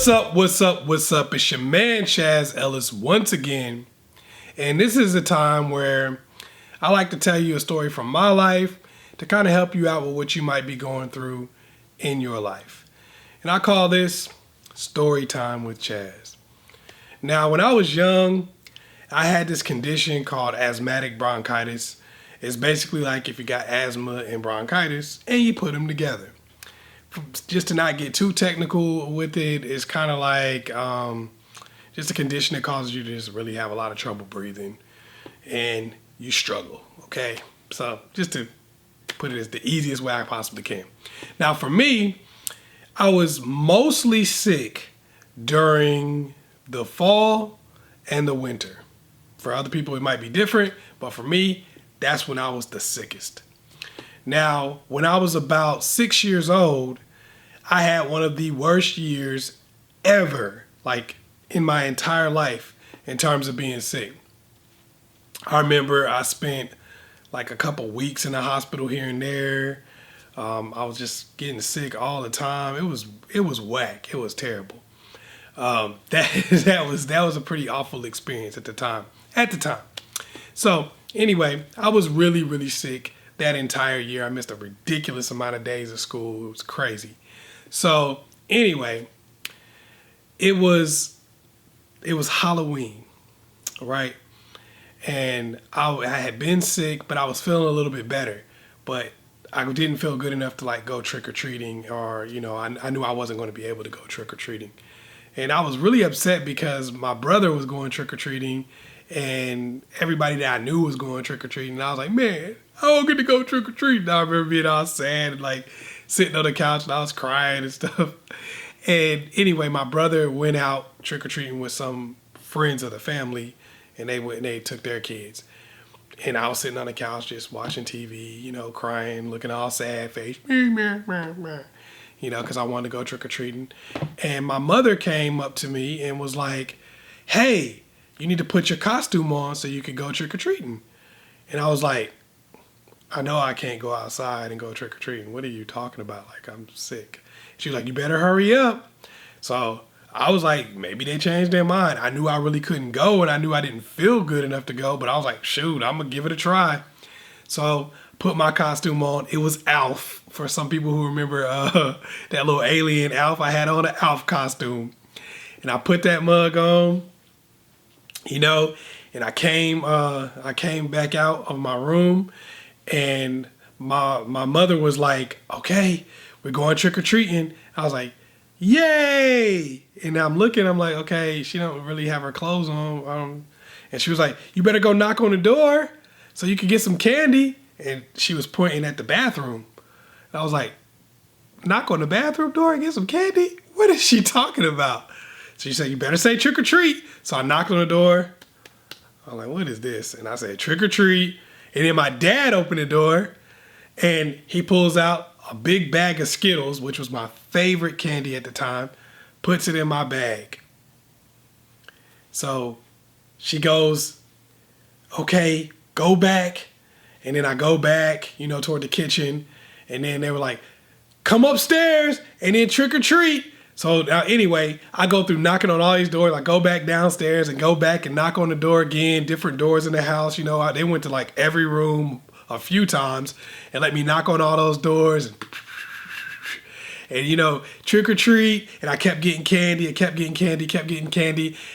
What's up, what's up, what's up? It's your man Chazzellis once again. And this is a time where I like to tell you a story from my life to kind of help you out with what you might be going through in your life. And I call this Story Time with Chazz. Now, when I was young, I had this condition called asthmatic bronchitis. It's basically like if you got asthma and bronchitis and you put them together. Just to not get too technical with it, it's kind of like just a condition that causes you to just really have a lot of trouble breathing and you struggle, okay? So just to put it as the easiest way I possibly can. Now for me, I was mostly sick during the fall and the winter. For other people, it might be different, but for me, that's when I was the sickest. Now, when I was about 6 years old, I had one of the worst years ever, like in my entire life, in terms of being sick. I remember I spent like a couple weeks in the hospital here and there. I was just getting sick all the time. It was whack. It was terrible. That was a pretty awful experience at the time. So anyway, I was really, really sick that entire year. I missed a ridiculous amount of days of school. It was crazy. So anyway, it was Halloween, right? And I had been sick, but I was feeling a little bit better. But I didn't feel good enough to like go trick-or-treating, or, you know, I knew I wasn't going to be able to go trick-or-treating. And I was really upset because my brother was going trick-or-treating and everybody that I knew was going trick-or-treating. And I was like, man, I don't get to go trick-or-treating. I remember being all sad and like sitting on the couch and I was crying and stuff. And anyway, my brother went out trick-or-treating with some friends of the family, and they took their kids. And I was sitting on the couch just watching TV, you know, crying, looking all sad face, you know, because I wanted to go trick-or-treating. And my mother came up to me and was like, hey, you need to put your costume on so you can go trick-or-treating. And I was like, I know I can't go outside and go trick-or-treating. What are you talking about? Like, I'm sick. She was like, you better hurry up. So I was like, maybe they changed their mind. I knew I really couldn't go, and I knew I didn't feel good enough to go, but I was like, shoot, I'm going to give it a try. So put my costume on. It was Alf. For some people who remember that little alien Alf, I had on an Alf costume. And I put that mug on, you know, and I came back out of my room, and my mother was like, okay, we're going trick-or-treating. I was like, yay! And I'm looking, I'm like, okay, she don't really have her clothes on. And she was like, you better go knock on the door so you can get some candy. And she was pointing at the bathroom. And I was like, knock on the bathroom door and get some candy? What is she talking about? So she said, you better say trick or treat. So I knocked on the door. I'm like, what is this? And I said, trick or treat. And then my dad opened the door and he pulls out a big bag of Skittles, which was my favorite candy at the time, puts it in my bag. So she goes, okay, go back. And then I go back, you know, toward the kitchen. And then they were like, come upstairs and then trick or treat. So anyway, I go through knocking on all these doors. I go back downstairs and go back and knock on the door again, different doors in the house. You know, they went to like every room a few times and let me knock on all those doors. And you know, trick or treat. And I kept getting candy.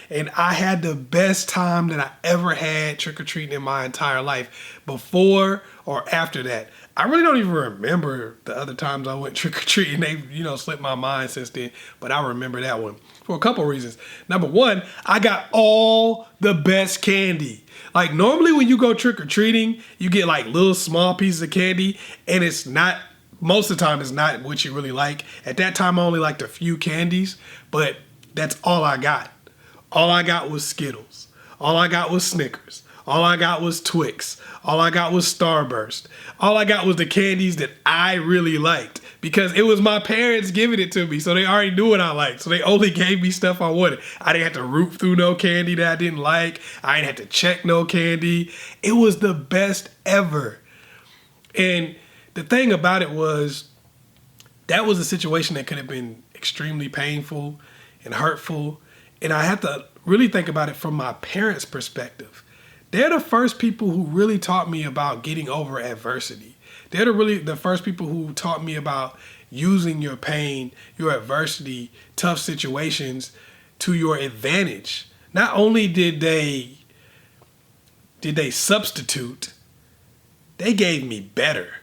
And I had the best time that I ever had trick or treating in my entire life, before or after that. I really don't even remember the other times I went trick-or-treating. They, you know, slipped my mind since then. But I remember that one for a couple reasons. Number one, I got all the best candy. Like normally when you go trick-or-treating, you get like little small pieces of candy. And it's not, most of the time it's not what you really like. At that time I only liked a few candies. But that's all I got. All I got was Skittles. All I got was Snickers. All I got was Twix. All I got was Starburst. All I got was the candies that I really liked, because it was my parents giving it to me. So they already knew what I liked. So they only gave me stuff I wanted. I didn't have to root through no candy that I didn't like. I didn't have to check no candy. It was the best ever. And the thing about it was, that was a situation that could have been extremely painful and hurtful. And I have to really think about it from my parents' perspective. They're the first people who really taught me about getting over adversity. They're the first people who taught me about using your pain, your adversity, tough situations to your advantage. Not only did they substitute, they gave me better.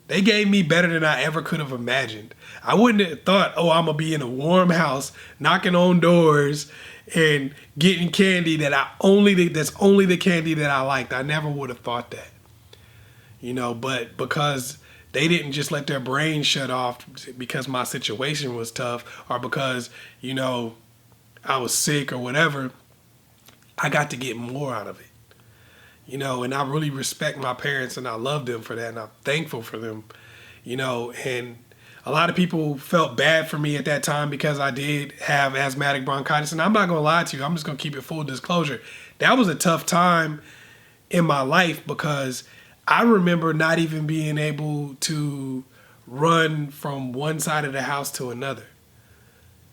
They gave me better than I ever could have imagined. I wouldn't have thought, oh, I'm going to be in a warm house, knocking on doors and getting candy that's only the candy that I liked. I never would have thought that. But because they didn't just let their brain shut off because my situation was tough or because, I was sick or whatever, I got to get more out of it. And I really respect my parents and I love them for that and I'm thankful for them, and a lot of people felt bad for me at that time because I did have asthmatic bronchitis, and I'm not going to lie to you. I'm just going to keep it full disclosure. That was a tough time in my life because I remember not even being able to run from one side of the house to another.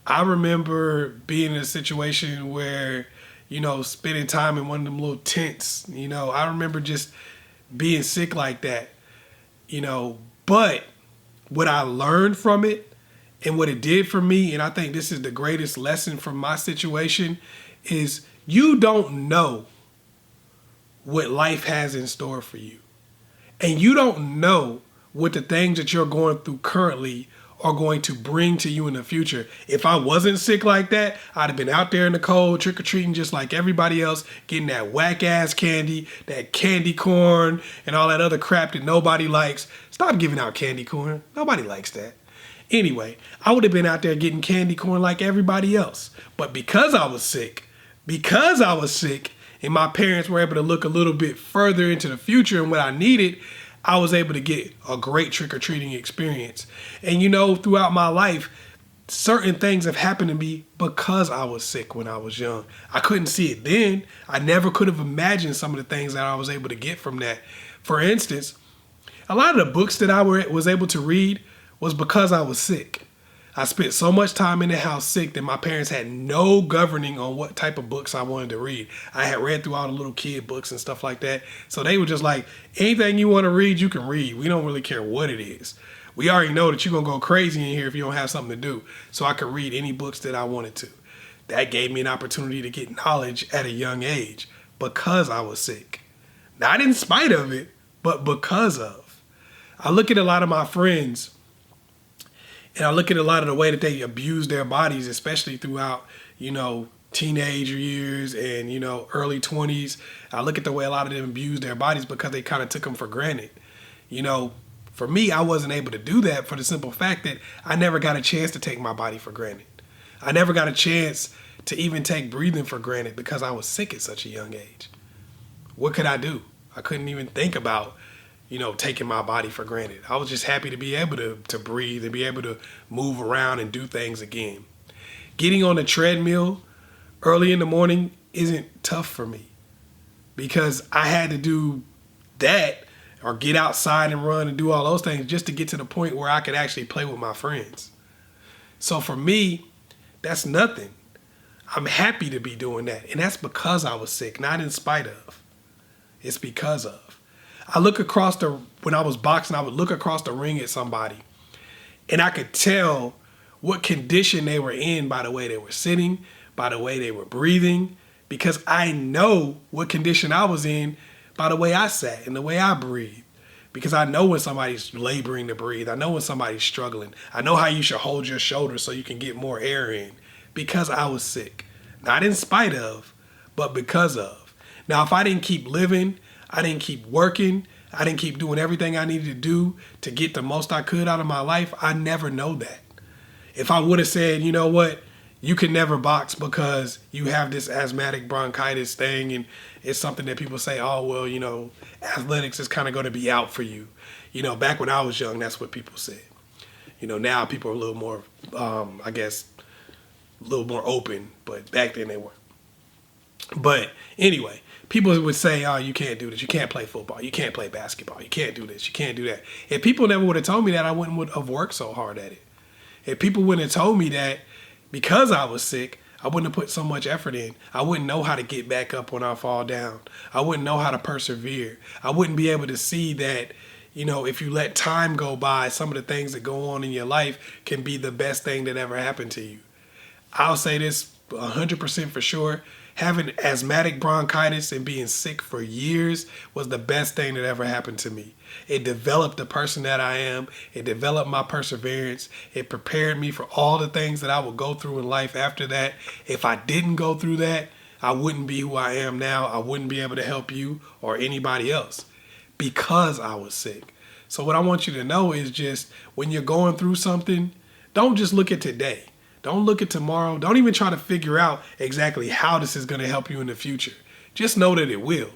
I remember being in a situation where, spending time in one of them little tents. I remember just being sick like that, but what I learned from it and what it did for me, and I think this is the greatest lesson from my situation, is you don't know what life has in store for you. And you don't know what the things that you're going through currently are going to bring to you in the future. If I wasn't sick like that, I'd have been out there in the cold, trick-or-treating just like everybody else, getting that whack-ass candy, that candy corn, and all that other crap that nobody likes. Stop giving out candy corn. Nobody likes that. Anyway, I would have been out there getting candy corn like everybody else. But because I was sick, and my parents were able to look a little bit further into the future and what I needed, I was able to get a great trick-or-treating experience. And throughout my life, certain things have happened to me because I was sick when I was young. I couldn't see it then. I never could have imagined some of the things that I was able to get from that. For instance, a lot of the books that I was able to read was because I was sick. I spent so much time in the house sick that my parents had no governing on what type of books I wanted to read. I had read through all the little kid books and stuff like that. So they were just like, anything you want to read, you can read. We don't really care what it is. We already know that you're going to go crazy in here if you don't have something to do. So I could read any books that I wanted to. That gave me an opportunity to get knowledge at a young age because I was sick. Not in spite of it, but because of. I look at a lot of my friends and I look at a lot of the way that they abuse their bodies, especially throughout, teenager years and, early 20s. I look at the way a lot of them abuse their bodies because they kind of took them for granted. For me, I wasn't able to do that for the simple fact that I never got a chance to take my body for granted. I never got a chance to even take breathing for granted because I was sick at such a young age. What could I do? I couldn't even think about taking my body for granted. I was just happy to be able to breathe and be able to move around and do things again. Getting on the treadmill early in the morning isn't tough for me because I had to do that or get outside and run and do all those things just to get to the point where I could actually play with my friends. So for me, that's nothing. I'm happy to be doing that. And that's because I was sick, not in spite of. It's because of. When I was boxing, I would look across the ring at somebody and I could tell what condition they were in by the way they were sitting, by the way they were breathing, because I know what condition I was in by the way I sat and the way I breathed. Because I know when somebody's laboring to breathe. I know when somebody's struggling. I know how you should hold your shoulders so you can get more air in because I was sick. Not in spite of, but because of. Now, if I didn't keep living, I didn't keep working, I didn't keep doing everything I needed to do to get the most I could out of my life, I never know that. If I would have said, you know what, you can never box because you have this asthmatic bronchitis thing and it's something that people say, oh, well, athletics is kind of going to be out for you. Back when I was young, that's what people said. Now people are a little more, a little more open, but back then they weren't. But anyway, people would say, oh, you can't do this. You can't play football. You can't play basketball. You can't do this. You can't do that. If people never would have told me that, I wouldn't have worked so hard at it. If people wouldn't have told me that, Because I was sick, I wouldn't have put so much effort in. I wouldn't know how to get back up when I fall down. I wouldn't know how to persevere. I wouldn't be able to see that, if you let time go by, some of the things that go on in your life can be the best thing that ever happened to you. I'll say this 100% for sure. Having asthmatic bronchitis and being sick for years was the best thing that ever happened to me. It developed the person that I am. It developed my perseverance. It prepared me for all the things that I would go through in life after that. If I didn't go through that, I wouldn't be who I am now. I wouldn't be able to help you or anybody else because I was sick. So what I want you to know is just when you're going through something, don't just look at today. Don't look at tomorrow. Don't even try to figure out exactly how this is going to help you in the future. Just know that it will.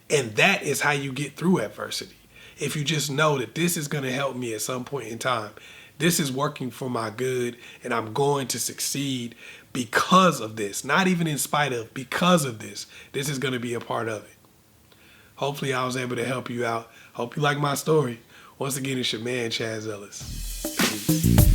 And that is how you get through adversity. If you just know that this is going to help me at some point in time. This is working for my good and I'm going to succeed because of this. Not even in spite of, because of this. This is going to be a part of it. Hopefully I was able to help you out. Hope you like my story. Once again, it's your man, Chazzellis. Peace.